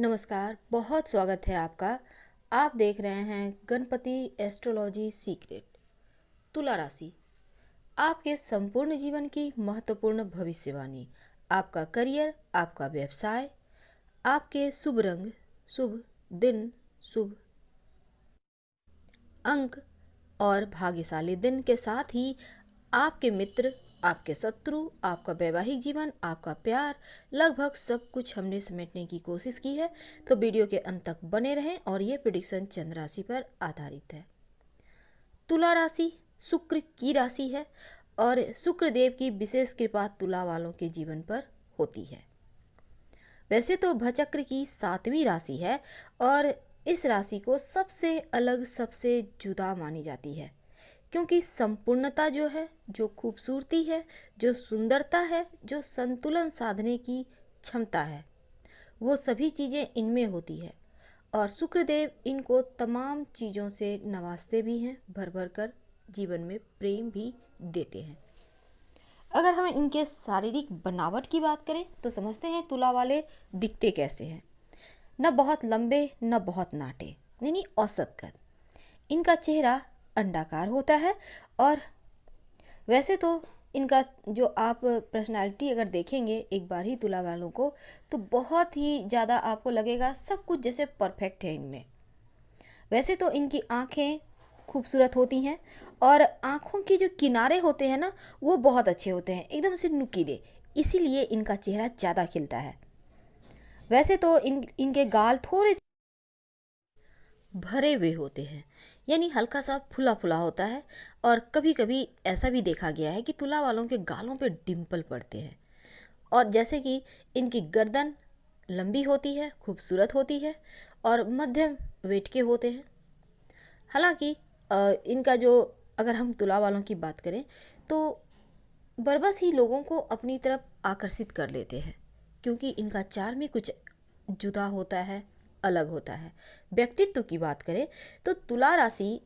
नमस्कार, बहुत स्वागत है आपका। आप देख रहे हैं गणपति एस्ट्रोलॉजी सीक्रेट। तुला राशि आपके संपूर्ण जीवन की महत्वपूर्ण भविष्यवाणी, आपका करियर, आपका व्यवसाय, आपके शुभ रंग, शुभ दिन, शुभ अंक और भाग्यशाली दिन के साथ ही आपके मित्र, आपके शत्रु, आपका वैवाहिक जीवन, आपका प्यार, लगभग सब कुछ हमने समेटने की कोशिश की है। तो वीडियो के अंत तक बने रहें और ये प्रेडिक्शन चंद्र राशि पर आधारित है। तुला राशि शुक्र की राशि है और शुक्र देव की विशेष कृपा तुला वालों के जीवन पर होती है। वैसे तो भचक्र की 7वीं राशि है और इस राशि को सबसे अलग, सबसे जुदा मानी जाती है, क्योंकि संपूर्णता जो है, जो खूबसूरती है, जो सुंदरता है, जो संतुलन साधने की क्षमता है, वो सभी चीज़ें इनमें होती है। और शुक्रदेव इनको तमाम चीज़ों से नवाजते भी हैं, भर भर कर जीवन में प्रेम भी देते हैं। अगर हम इनके शारीरिक बनावट की बात करें तो समझते हैं तुला वाले दिखते कैसे हैं। न बहुत लंबे, न बहुत नाटे, यानी औसत कद। इनका चेहरा अंडाकार होता है और वैसे तो इनका जो आप पर्सनालिटी अगर देखेंगे एक बार ही तुला वालों को, तो बहुत ही ज़्यादा आपको लगेगा सब कुछ जैसे परफेक्ट है इनमें। वैसे तो इनकी आँखें खूबसूरत होती हैं और आँखों के जो किनारे होते हैं ना, वो बहुत अच्छे होते हैं, एकदम से नुकीले, इसीलिए इनका चेहरा ज़्यादा खिलता है। वैसे तो इनके गाल थोड़े भरे हुए होते हैं, यानी हल्का सा फुला फुला होता है। और कभी कभी ऐसा भी देखा गया है कि तुला वालों के गालों पे डिम्पल पड़ते हैं। और जैसे कि इनकी गर्दन लंबी होती है, खूबसूरत होती है और मध्यम वेट के होते हैं। हालांकि इनका जो, अगर हम तुला वालों की बात करें तो बरबस ही लोगों को अपनी तरफ आकर्षित कर लेते हैं, क्योंकि इनका चार्म में कुछ जुदा होता है, अलग होता है। व्यक्तित्व की बात करें तो तुला राशि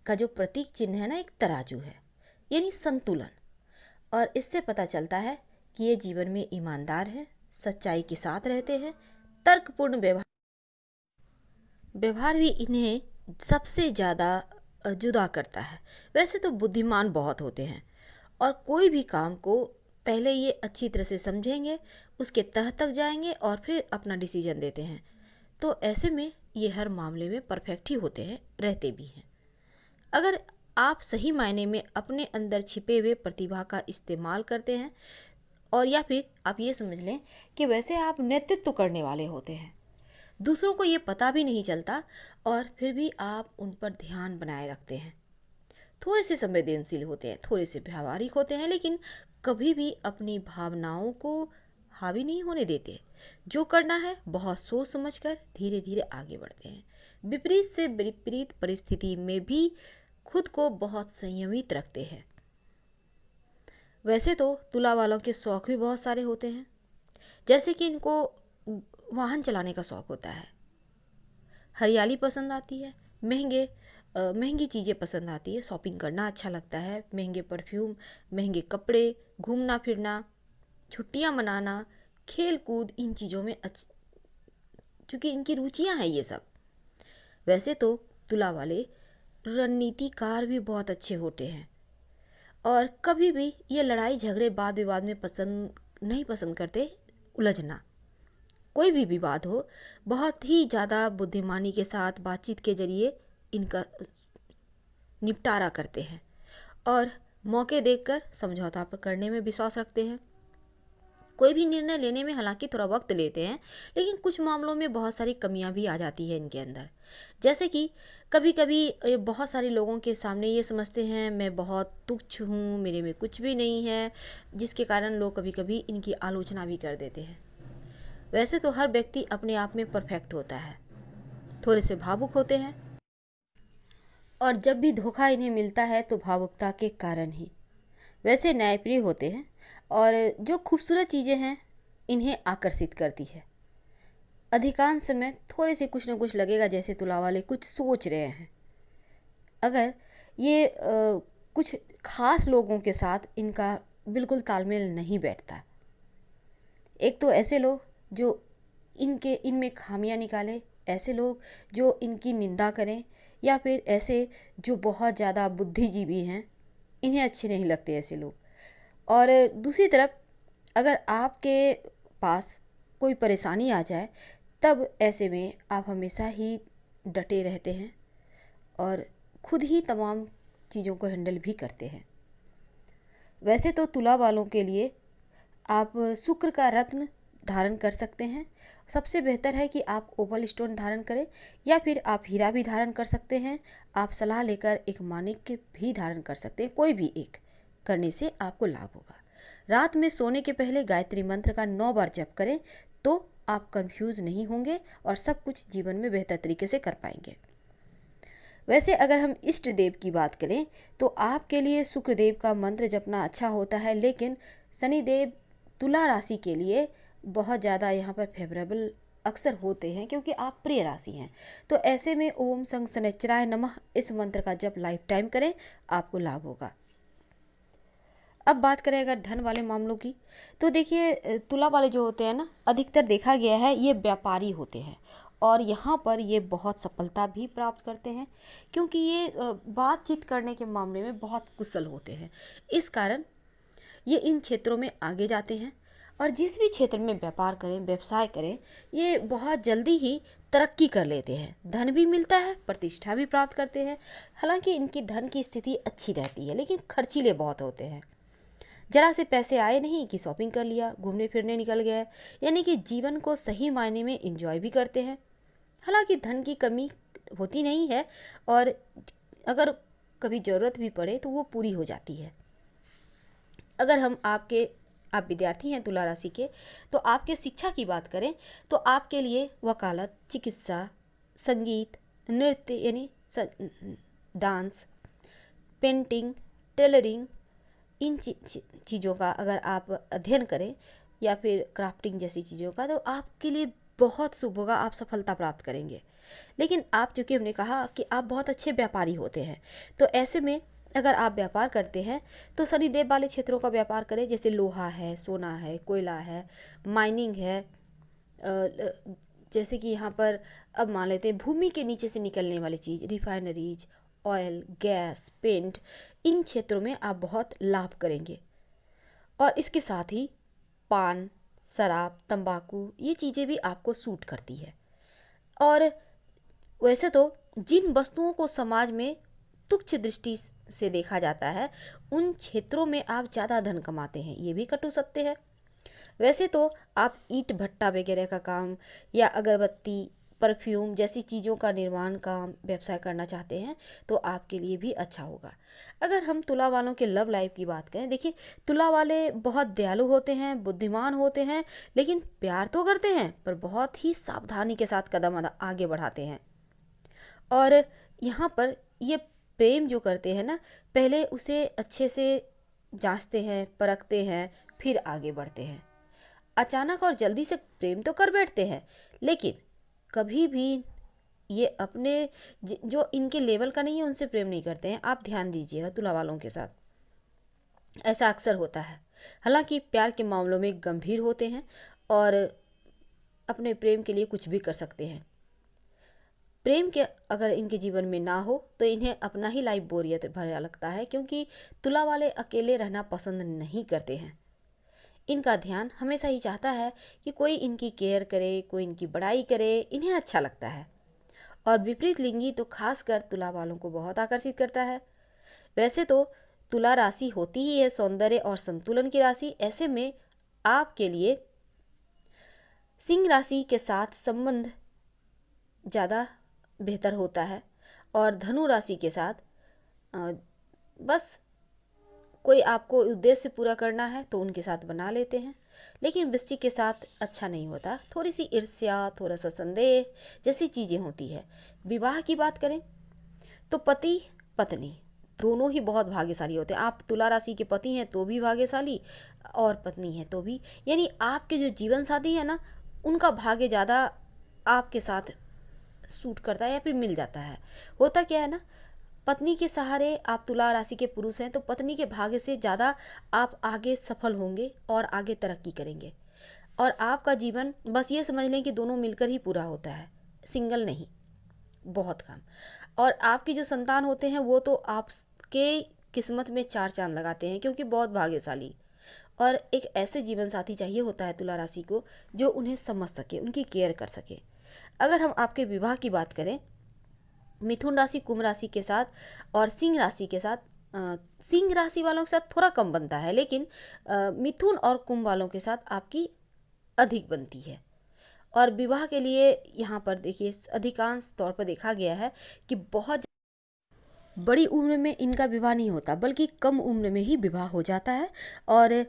का जो प्रतीक चिन्ह है ना, एक तराजू है, यानी संतुलन। और इससे पता चलता है कि ये जीवन में ईमानदार है, सच्चाई के साथ रहते हैं, तर्कपूर्ण व्यवहार भी इन्हें सबसे ज़्यादा जुदा करता है। वैसे तो बुद्धिमान बहुत होते हैं और कोई भी काम को पहले ये अच्छी तरह से समझेंगे, उसके तह तक जाएंगे और फिर अपना डिसीजन देते हैं। तो ऐसे में ये हर मामले में परफेक्ट ही होते हैं, रहते भी हैं। अगर आप सही मायने में अपने अंदर छिपे हुए प्रतिभा का इस्तेमाल करते हैं, और या फिर आप ये समझ लें कि वैसे आप नेतृत्व करने वाले होते हैं, दूसरों को ये पता भी नहीं चलता और फिर भी आप उन पर ध्यान बनाए रखते हैं। थोड़े से संवेदनशील होते हैं, थोड़े से व्यावहारिक होते हैं, लेकिन कभी भी अपनी भावनाओं को हावी नहीं होने देते। जो करना है बहुत सोच समझकर धीरे धीरे आगे बढ़ते हैं। विपरीत से विपरीत परिस्थिति में भी खुद को बहुत संयमित रखते हैं। वैसे तो तुला वालों के शौक भी बहुत सारे होते हैं, जैसे कि इनको वाहन चलाने का शौक होता है, हरियाली पसंद आती है, महंगी चीज़ें पसंद आती है, शॉपिंग करना अच्छा लगता है, महंगे परफ्यूम, महंगे कपड़े, घूमना फिरना, छुट्टियां मनाना, खेल कूद, इन चीज़ों में चूँकि इनकी रुचियां हैं ये सब। वैसे तो तुला वाले रणनीतिकार भी बहुत अच्छे होते हैं और कभी भी ये लड़ाई झगड़े वाद विवाद में नहीं पसंद करते उलझना। कोई भी विवाद हो, बहुत ही ज़्यादा बुद्धिमानी के साथ बातचीत के जरिए इनका निपटारा करते हैं और मौके देखकर समझौता करने में विश्वास रखते हैं। कोई भी निर्णय लेने में हालांकि थोड़ा वक्त लेते हैं, लेकिन कुछ मामलों में बहुत सारी कमियां भी आ जाती है इनके अंदर। जैसे कि कभी कभी बहुत सारे लोगों के सामने ये समझते हैं मैं बहुत तुच्छ हूँ, मेरे में कुछ भी नहीं है, जिसके कारण लोग कभी कभी इनकी आलोचना भी कर देते हैं। वैसे तो हर व्यक्ति अपने आप में परफेक्ट होता है, थोड़े से भावुक होते हैं और जब भी धोखा इन्हें मिलता है तो भावुकता के कारण ही। वैसे न्यायप्रिय होते हैं और जो खूबसूरत चीज़ें हैं इन्हें आकर्षित करती है। अधिकांश समय थोड़े से कुछ न कुछ लगेगा जैसे तुला वाले कुछ सोच रहे हैं। अगर ये कुछ खास लोगों के साथ इनका बिल्कुल तालमेल नहीं बैठता। एक तो ऐसे लोग जो इनमें खामियां निकालें, ऐसे लोग जो इनकी निंदा करें, या फिर ऐसे जो बहुत ज़्यादा बुद्धिजीवी हैं, इन्हें अच्छे नहीं लगते ऐसे लोग। और दूसरी तरफ अगर आपके पास कोई परेशानी आ जाए, तब ऐसे में आप हमेशा ही डटे रहते हैं और खुद ही तमाम चीज़ों को हैंडल भी करते हैं। वैसे तो तुला वालों के लिए आप शुक्र का रत्न धारण कर सकते हैं। सबसे बेहतर है कि आप ओपल स्टोन धारण करें, या फिर आप हीरा भी धारण कर सकते हैं। आप सलाह लेकर एक माणिक्य भी धारण कर सकते हैं। कोई भी एक करने से आपको लाभ होगा। रात में सोने के पहले गायत्री मंत्र का 9 बार जप करें, तो आप कंफ्यूज नहीं होंगे और सब कुछ जीवन में बेहतर तरीके से कर पाएंगे। वैसे अगर हम इष्ट देव की बात करें, तो आपके लिए शुक्र देव का मंत्र जपना अच्छा होता है, लेकिन शनि देव तुला राशि के लिए बहुत ज़्यादा यहाँ पर फेवरेबल अक्सर होते हैं, क्योंकि आप प्रिय राशि हैं। तो ऐसे में ओम संग शनैश्चराय नमः इस मंत्र का जप लाइफ टाइम करें, आपको लाभ होगा। अब बात करें अगर धन वाले मामलों की, तो देखिए तुला वाले जो होते हैं ना, अधिकतर देखा गया है ये व्यापारी होते हैं, और यहाँ पर ये बहुत सफलता भी प्राप्त करते हैं, क्योंकि ये बातचीत करने के मामले में बहुत कुशल होते हैं। इस कारण ये इन क्षेत्रों में आगे जाते हैं, और जिस भी क्षेत्र में व्यापार करें, व्यवसाय करें, ये बहुत जल्दी ही तरक्की कर लेते हैं। धन भी मिलता है, प्रतिष्ठा भी प्राप्त करते हैं। हालांकि इनकी धन की स्थिति अच्छी रहती है, लेकिन खर्चीले बहुत होते हैं। जरा से पैसे आए नहीं कि शॉपिंग कर लिया, घूमने फिरने निकल गए, यानी कि जीवन को सही मायने में एंजॉय भी करते हैं। हालांकि धन की कमी होती नहीं है, और अगर कभी ज़रूरत भी पड़े तो वो पूरी हो जाती है। अगर आप विद्यार्थी हैं तुला राशि के, तो आपके शिक्षा की बात करें तो आपके लिए वकालत, चिकित्सा, संगीत, नृत्य यानी डांस, पेंटिंग, टेलरिंग, इन चीज़ों का अगर आप अध्ययन करें, या फिर क्राफ्टिंग जैसी चीज़ों का, तो आपके लिए बहुत शुभ होगा, आप सफलता प्राप्त करेंगे। लेकिन आप, चूँकि हमने कहा कि आप बहुत अच्छे व्यापारी होते हैं, तो ऐसे में अगर आप व्यापार करते हैं तो शनिदेव वाले क्षेत्रों का व्यापार करें, जैसे लोहा है, सोना है, कोयला है, माइनिंग है, जैसे कि यहाँ पर अब मान लेते हैं भूमि के नीचे से निकलने वाली चीज़, रिफाइनरीज, ऑयल, गैस, पेंट, इन क्षेत्रों में आप बहुत लाभ करेंगे। और इसके साथ ही पान, शराब, तंबाकू, ये चीज़ें भी आपको सूट करती है। और वैसे तो जिन वस्तुओं को समाज में तुच्छ दृष्टि से देखा जाता है, उन क्षेत्रों में आप ज़्यादा धन कमाते हैं, ये भी कटु सत्य है। वैसे तो आप ईंट भट्टा वगैरह का काम, या अगरबत्ती, परफ्यूम जैसी चीज़ों का निर्माण काम, व्यवसाय करना चाहते हैं, तो आपके लिए भी अच्छा होगा। अगर हम तुला वालों के लव लाइफ की बात करें, देखिए तुला वाले बहुत दयालु होते हैं, बुद्धिमान होते हैं, लेकिन प्यार तो करते हैं पर बहुत ही सावधानी के साथ कदम आगे बढ़ाते हैं। और यहाँ पर ये प्रेम जो करते हैं ना, पहले उसे अच्छे से जांचते हैं, परखते हैं, फिर आगे बढ़ते हैं। अचानक और जल्दी से प्रेम तो कर बैठते हैं, लेकिन कभी भी ये अपने जो इनके लेवल का नहीं है उनसे प्रेम नहीं करते हैं। आप ध्यान दीजिएगा, तुला वालों के साथ ऐसा अक्सर होता है। हालांकि प्यार के मामलों में गंभीर होते हैं और अपने प्रेम के लिए कुछ भी कर सकते हैं। प्रेम के अगर इनके जीवन में ना हो तो इन्हें अपना ही लाइफ बोरियत भरा लगता है, क्योंकि तुला वाले अकेले रहना पसंद नहीं करते हैं। इनका ध्यान हमेशा ही चाहता है कि कोई इनकी केयर करे, कोई इनकी बड़ाई करे, इन्हें अच्छा लगता है। और विपरीत लिंगी तो खासकर तुला वालों को बहुत आकर्षित करता है। वैसे तो तुला राशि होती ही है सौंदर्य और संतुलन की राशि। ऐसे में आपके लिए सिंह राशि के साथ संबंध ज़्यादा बेहतर होता है, और धनु राशि के साथ बस कोई आपको उद्देश्य पूरा करना है तो उनके साथ बना लेते हैं। लेकिन वृश्चिक के साथ अच्छा नहीं होता, थोड़ी सी ईर्ष्या, थोड़ा सा संदेह जैसी चीज़ें होती है। विवाह की बात करें तो पति पत्नी दोनों ही बहुत भाग्यशाली होते हैं। आप तुला राशि के पति हैं तो भी भाग्यशाली, और पत्नी है तो भी, यानी आपके जो जीवन साथी है ना, उनका भाग्य ज़्यादा आपके साथ सूट करता है या फिर मिल जाता है। होता क्या है ना, पत्नी के सहारे आप तुला राशि के पुरुष हैं तो पत्नी के भाग्य से ज़्यादा आप आगे सफल होंगे और आगे तरक्की करेंगे। और आपका जीवन बस ये समझ लें कि दोनों मिलकर ही पूरा होता है, सिंगल नहीं, बहुत कम। और आपकी जो संतान होते हैं वो तो आपके किस्मत में चार चांद लगाते हैं, क्योंकि बहुत भाग्यशाली। और एक ऐसे जीवन साथी चाहिए होता है तुला राशि को जो उन्हें समझ सके, उनकी केयर कर सके। अगर हम आपके विवाह की बात करें, मिथुन राशि कुंभ राशि के साथ और सिंह राशि के साथ, सिंह राशि वालों के साथ थोड़ा कम बनता है, लेकिन मिथुन और कुंभ वालों के साथ आपकी अधिक बनती है। और विवाह के लिए यहाँ पर देखिए अधिकांश तौर पर देखा गया है कि बहुत बड़ी उम्र में इनका विवाह नहीं होता, बल्कि कम उम्र में ही विवाह हो जाता है। और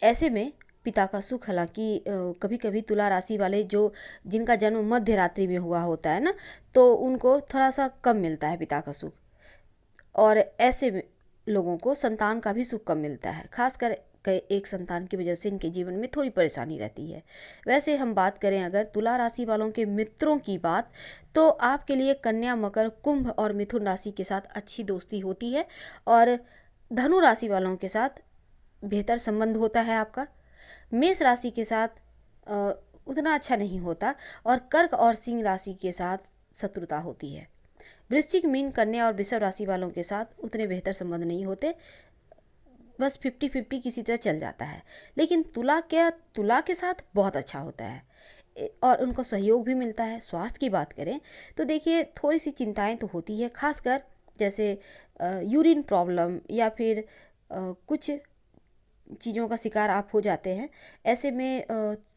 ऐसे में पिता का सुख, हालांकि कभी कभी तुला राशि वाले जो जिनका जन्म मध्य रात्रि में हुआ होता है ना, तो उनको थोड़ा सा कम मिलता है पिता का सुख। और ऐसे लोगों को संतान का भी सुख कम मिलता है, खासकर एक संतान की वजह से इनके जीवन में थोड़ी परेशानी रहती है। वैसे हम बात करें अगर तुला राशि वालों के मित्रों की बात, तो आपके लिए कन्या, मकर, कुंभ और मिथुन राशि के साथ अच्छी दोस्ती होती है। और धनु राशि वालों के साथ बेहतर संबंध होता है आपका। मेष राशि के साथ उतना अच्छा नहीं होता। और कर्क और सिंह राशि के साथ शत्रुता होती है। वृश्चिक, मीन, कन्या और वृषभ राशि वालों के साथ उतने बेहतर संबंध नहीं होते, बस 50-50 किसी तरह चल जाता है। लेकिन तुला के साथ बहुत अच्छा होता है और उनको सहयोग भी मिलता है। स्वास्थ्य की बात करें तो देखिए थोड़ी सी चिंताएं तो होती है, खासकर जैसे यूरिन प्रॉब्लम या फिर कुछ चीज़ों का शिकार आप हो जाते हैं। ऐसे में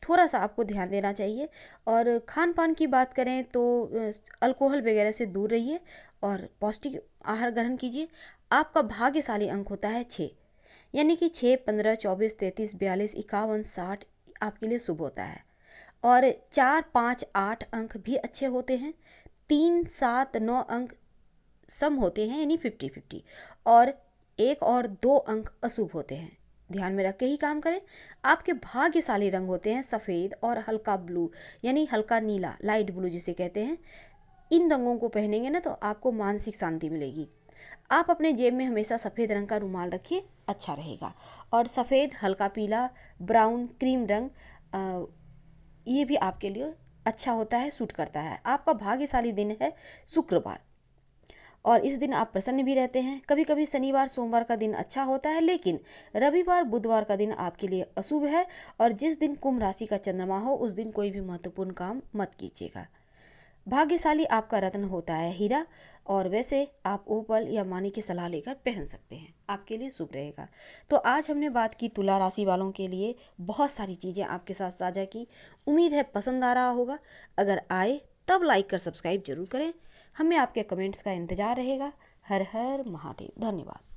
थोड़ा सा आपको ध्यान देना चाहिए। और खान पान की बात करें तो अल्कोहल वगैरह से दूर रहिए और पौष्टिक आहार ग्रहण कीजिए। आपका भाग्यशाली अंक होता है 6, यानी कि 6, 15, 24, 33, 42, 51, 60 आपके लिए शुभ होता है। और 4, 5, 8 अंक भी अच्छे होते हैं। 3, 7, 9 अंक सम होते हैं, यानी 50-50। और 1 और 2 अंक अशुभ होते हैं, ध्यान में रख के ही काम करें। आपके भाग्यशाली रंग होते हैं सफ़ेद और हल्का ब्लू, यानी हल्का नीला, लाइट ब्लू जिसे कहते हैं। इन रंगों को पहनेंगे ना तो आपको मानसिक शांति मिलेगी। आप अपने जेब में हमेशा सफ़ेद रंग का रुमाल रखिए, अच्छा रहेगा। और सफ़ेद, हल्का पीला, ब्राउन, क्रीम रंग ये भी आपके लिए अच्छा होता है, सूट करता है। आपका भाग्यशाली दिन है शुक्रवार, और इस दिन आप प्रसन्न भी रहते हैं। कभी कभी शनिवार, सोमवार का दिन अच्छा होता है, लेकिन रविवार, बुधवार का दिन आपके लिए अशुभ है। और जिस दिन कुंभ राशि का चंद्रमा हो उस दिन कोई भी महत्वपूर्ण काम मत कीजिएगा। भाग्यशाली आपका रत्न होता है हीरा, और वैसे आप ओपल या मानी की सलाह लेकर पहन सकते हैं, आपके लिए शुभ रहेगा। तो आज हमने बात की तुला राशि वालों के लिए, बहुत सारी चीज़ें आपके साथ साझा की। उम्मीद है पसंद आ रहा होगा। अगर आए तब लाइक कर सब्सक्राइब जरूर करें। हमें आपके कमेंट्स का इंतज़ार रहेगा। हर हर महादेव। धन्यवाद।